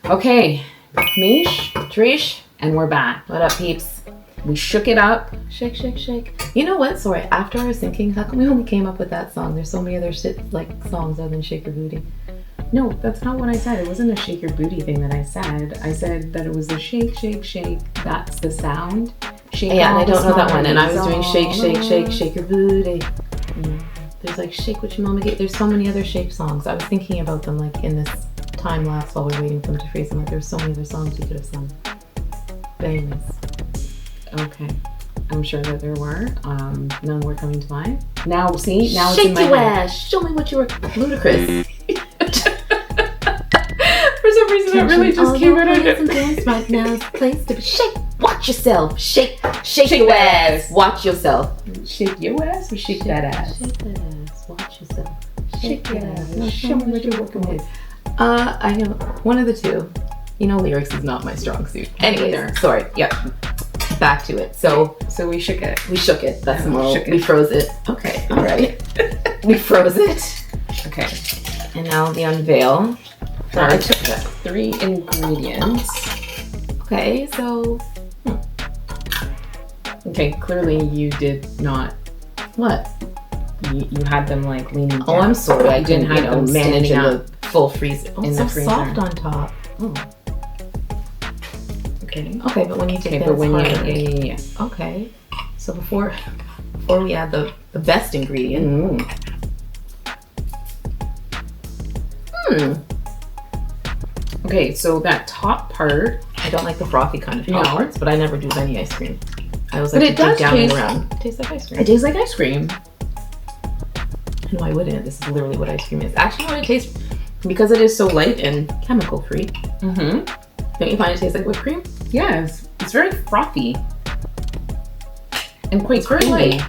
Okay, Miche Triche, and we're back. What up, peeps? We shook it up. Shake, shake, shake. You know what? Sorry, after I was thinking, how come we only came up with that song? There's so many other like songs other than Shake Your Booty. No, that's not what I said. It wasn't a shake your booty thing that I said. I said that it was the shake, shake, shake. That's the sound. Shake. Yeah, and I don't know that one. And I was doing shake, shake, shake, shake your booty. There's like shake what your mama gave. There's so many other shake songs. I was thinking about them like in this time lapse while we're waiting for them to freeze. I'm like, there's so many other songs we could have sung. But anyways. Okay. I'm sure that there were. None were coming to mind. Now, see? Now shake it's in my your head. ass. Show me what you were. Ludicrous. For some reason, that really just came out of it. Dance right now is the place to be. Shake. Watch yourself. Shake your ass. Watch yourself. Shake your ass or shake that ass? Shake that ass. Watch yourself. Shake that ass. Now show me what you're working with. I know one of the two. You know, lyrics is not my strong suit. Anyway, sorry. Yep. Back to it. So we shook it. We shook it. That's the moral. Shook it. We froze it. Okay. All right. We froze it. Okay. And now the unveil. I took 3 ingredients. Okay. So. Okay. Clearly, you did not. What? You had them like leaning down. Oh, I'm sorry. I didn't have them manage standing in up. the full freezer. Oh, In it's the so freezer. soft on top. Oh. Okay. Okay, but when you take that, but when it's harder. yeah. Okay. So before we add the best ingredient. Okay, so that top part. I don't like the frothy kind of top No. parts, but I never do with any ice cream. I always But like it to dig does down and taste- around. It tastes like ice cream. It tastes like ice cream. And why wouldn't it? This is literally what ice cream is. Actually, what it tastes, because it is so light and chemical free, Mm-hmm. don't you find it tastes like whipped cream? Yes, it's very frothy and quite very creamy. light.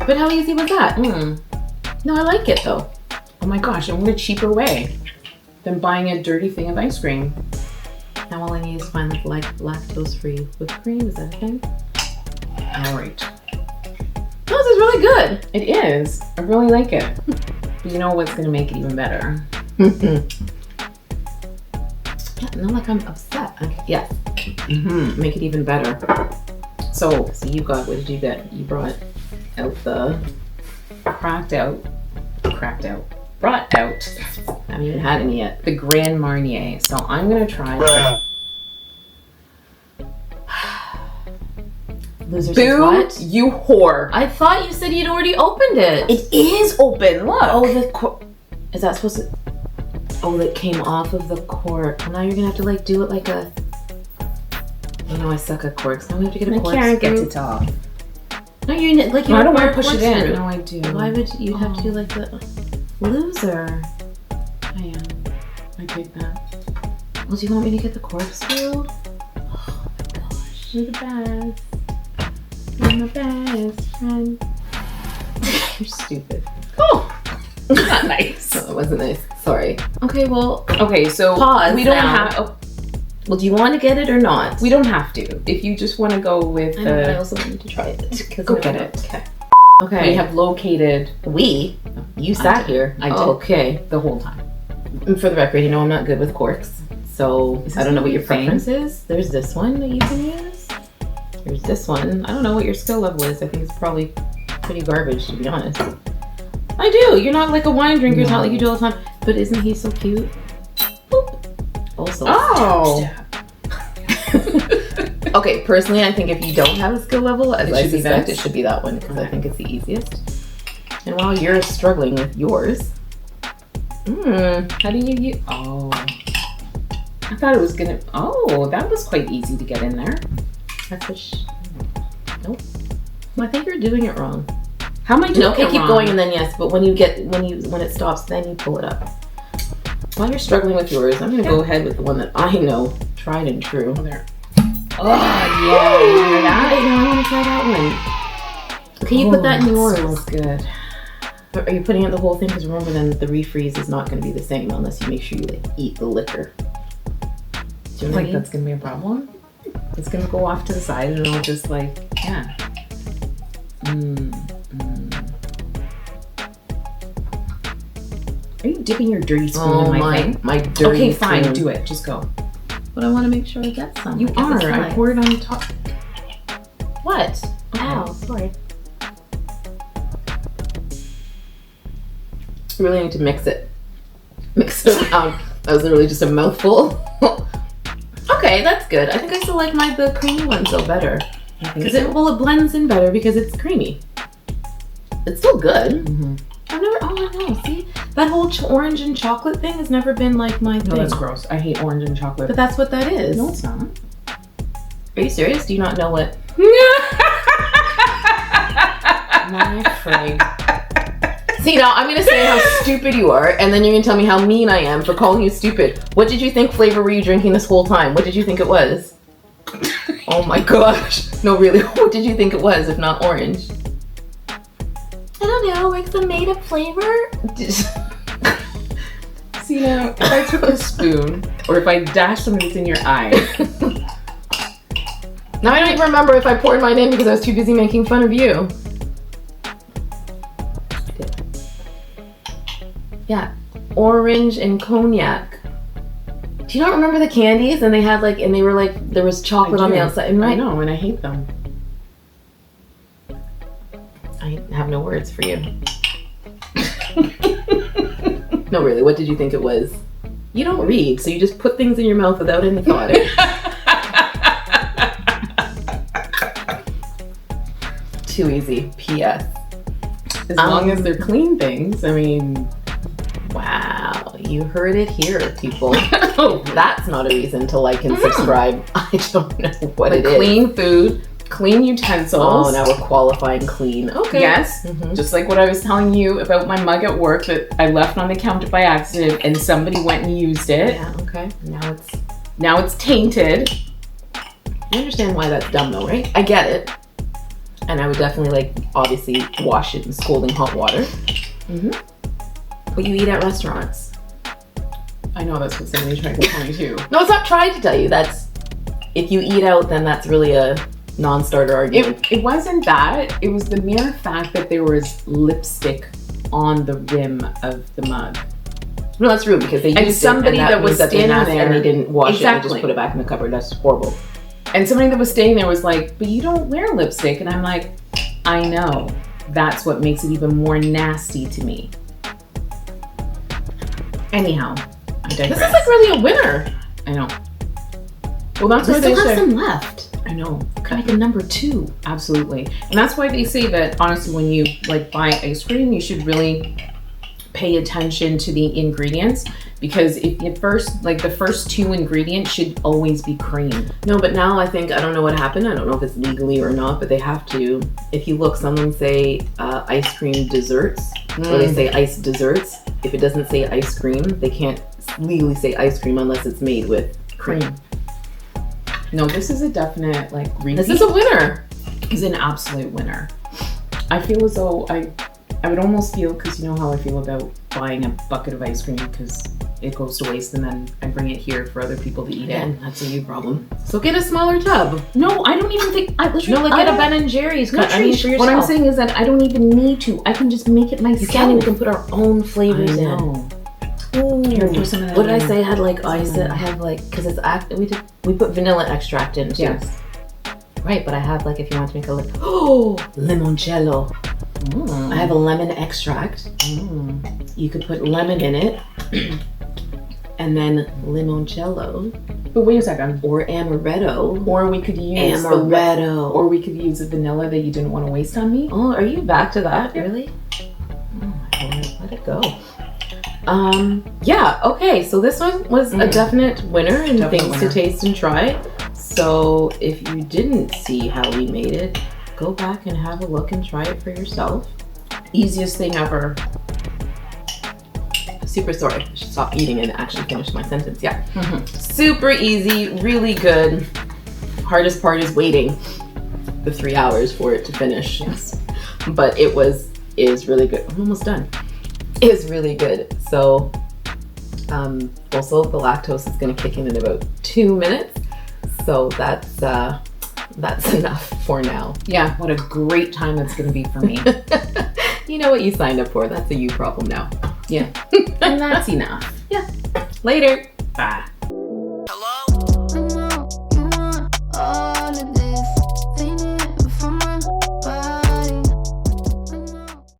But how easy was that? No, I like it though. Oh my gosh! And what a cheaper way than buying a dirty thing of ice cream. Now all I need is to find like lactose-free whipped cream. Is that a thing? All right. No, this is really good. It is. I really like it. But you know what's going to make it even better? Yeah, not like I'm upset. Yes. Make it even better. So you got, what did you get? You brought out the, brought out. I haven't even had any yet. The Grand Marnier. So I'm going to try. Losers Boo, what? you whore. I thought you said you'd already opened it. It is open. Look. Oh, is that supposed to? Oh, that came off of the cork. Well, now you're gonna have to like do it like a. You know I suck at corks. Now we have to get a cork. Karen gets it off. No, you're like you. No, I don't want to push it in. No, I do. Why would you have to do like the loser? I am. I take that. Well, do you want me to get the corkscrew? Oh my gosh, You're the best. You're my best friend. you're stupid. Oh, not nice. No, it wasn't nice. Sorry. Okay, well, Okay, so Pause we don't now. have. Oh, well, do you want to get it or not? we don't have to. If you just want to go with I know, but I the, also want you to try it. Go get it. Okay. we Okay. have located You I sat did. here. I did. Okay. the whole time. And for the record, you know I'm not good with corks, so Is I don't know what your this a thing? preference is. There's this one that you can use. There's this one. I don't know what your skill level is. I think it's probably pretty garbage, to be honest. I do. You're not like a wine drinker. It's not like you do all the time. But isn't he so cute? Boop. Also. Oh. Okay, personally, I think if you don't have a skill level, as It I should be suspect, this? it should be that one because I think it's the easiest. And while you're struggling with yours, How do you use? Oh. I thought it was gonna. Oh, that was quite easy to get in there. that's what. Nope. Well, I think you're doing it wrong. How am I doing No, okay, it keep wrong? going, and then yes. But when it stops, then you pull it up. While you're struggling with yours, I'm gonna go ahead with the one that I know, tried and true. Oh, there. Oh yeah, you remember that? You know, I want to try that one. Okay, you put that in yours. Smells good. But are you putting in the whole thing? Because remember, then the refreeze is not going to be the same unless you make sure you like eat the liquor. Do you know what I Like mean? that's gonna be a problem. It's gonna go off to the side, and I'll just like yeah. Are you dipping your dirty spoon in my thing? My dirty Okay, fine. spoon. Do it. Just go. but I want to make sure I get some. You are. I poured it on top. What? Ow, sorry. I really need to mix it. Mix it around. That was literally just a mouthful. Okay, that's good. I think I still like the creamy one still better. Because it blends in better because it's creamy. It's still good. Mm-hmm. I know. See, that whole orange and chocolate thing has never been like my thing. No, that's gross. I hate orange and chocolate. But that's what that is. No, it's not. Are you serious? Do you not know what? My frig. See, now I'm gonna say how stupid you are, and then you're gonna tell me how mean I am for calling you stupid. What did you think flavor were you drinking this whole time? What did you think it was? Oh my gosh. No, really, what did you think it was if not orange? I don't know, like some made up flavor? See, now, if I took a spoon, or if I dashed some of this in your eyes. Now I don't even remember if I poured mine in because I was too busy making fun of you. Yeah, orange and cognac. Do you not remember the candies? And they had they were there was chocolate on the outside. I know, and I hate them. I have no words for you. No, really, what did you think it was? You don't read, so you just put things in your mouth without any thought. Too easy. P.S. As long as they're clean things, I mean... Wow, you heard it here, people. That's not a reason to like and subscribe. I don't know what it is. Clean food, clean utensils. Oh, now we're qualifying clean. Okay. Yes, just like what I was telling you about my mug at work that I left on the counter by accident and somebody went and used it. Yeah, okay. Now it's tainted. You understand why that's dumb though, right? I get it. And I would definitely obviously wash it in scalding hot water. But you eat at restaurants. I know that's what somebody tried to tell me too. No, it's not trying to tell you. That's if you eat out, then that's really a non-starter argument. It wasn't that. It was the mere fact that there was lipstick on the rim of the mug. No, that's rude because they used somebody it, and that was standing there and they didn't wash it and exactly. just put it back in the cupboard. That's horrible. And somebody that was staying there was like, "But you don't wear lipstick," and I'm like, "I know. That's what makes it even more nasty to me." Anyhow, I digress. This is like really a winner. I know. Well, that's why We they still have say. some left. I know. Could make a number 2. Absolutely. And that's why they say that honestly, when you buy ice cream, you should really pay attention to the ingredients because if you the first 2 ingredients should always be cream. No, but now I think, I don't know what happened. I don't know if it's legally or not, but they have to. If you look, someone say ice cream desserts, or they say ice desserts. If it doesn't say ice cream, they can't legally say ice cream unless it's made with cream. No, this is a definite repeat. This is a winner. Is an absolute winner. I feel as though I would almost feel, because you know how I feel about buying a bucket of ice cream because it goes to waste and then I bring it here for other people to eat Again, that's a you problem. So get a smaller tub. No, I don't even think. Get a Ben and Jerry's. No, for yourself. what I'm saying is that I don't even need to. I can just make it myself. You can. We can put our own flavors in. Ooh. Here, do some of that. What did I say? I had ice. I have because it's we put vanilla extract in too. Yes. Right, but I have if you want to make a limoncello. I have a lemon extract. You could put lemon in it, and then limoncello. But wait a second. Or amaretto. Or we could use amaretto. Or we could use the vanilla that you didn't want to waste on me. Oh, are you back to that? Yep. Really? Oh my Lord, let it go. Yeah. Okay. So this one was a definite winner and things to taste and try. So if you didn't see how we made it, go back and have a look and try it for yourself. Easiest thing ever. Super sorry. I should stop eating and actually finish my sentence. Yeah. Super easy. Really good. Hardest part is waiting the 3 hours for it to finish. Yes. But it is really good. I'm almost done. It's really good. So also the lactose is going to kick in about 2 minutes. So that's enough for now. Yeah, what a great time that's going to be for me. You know what you signed up for. That's a you problem now. Yeah. And that's enough. Yeah. Later. Bye.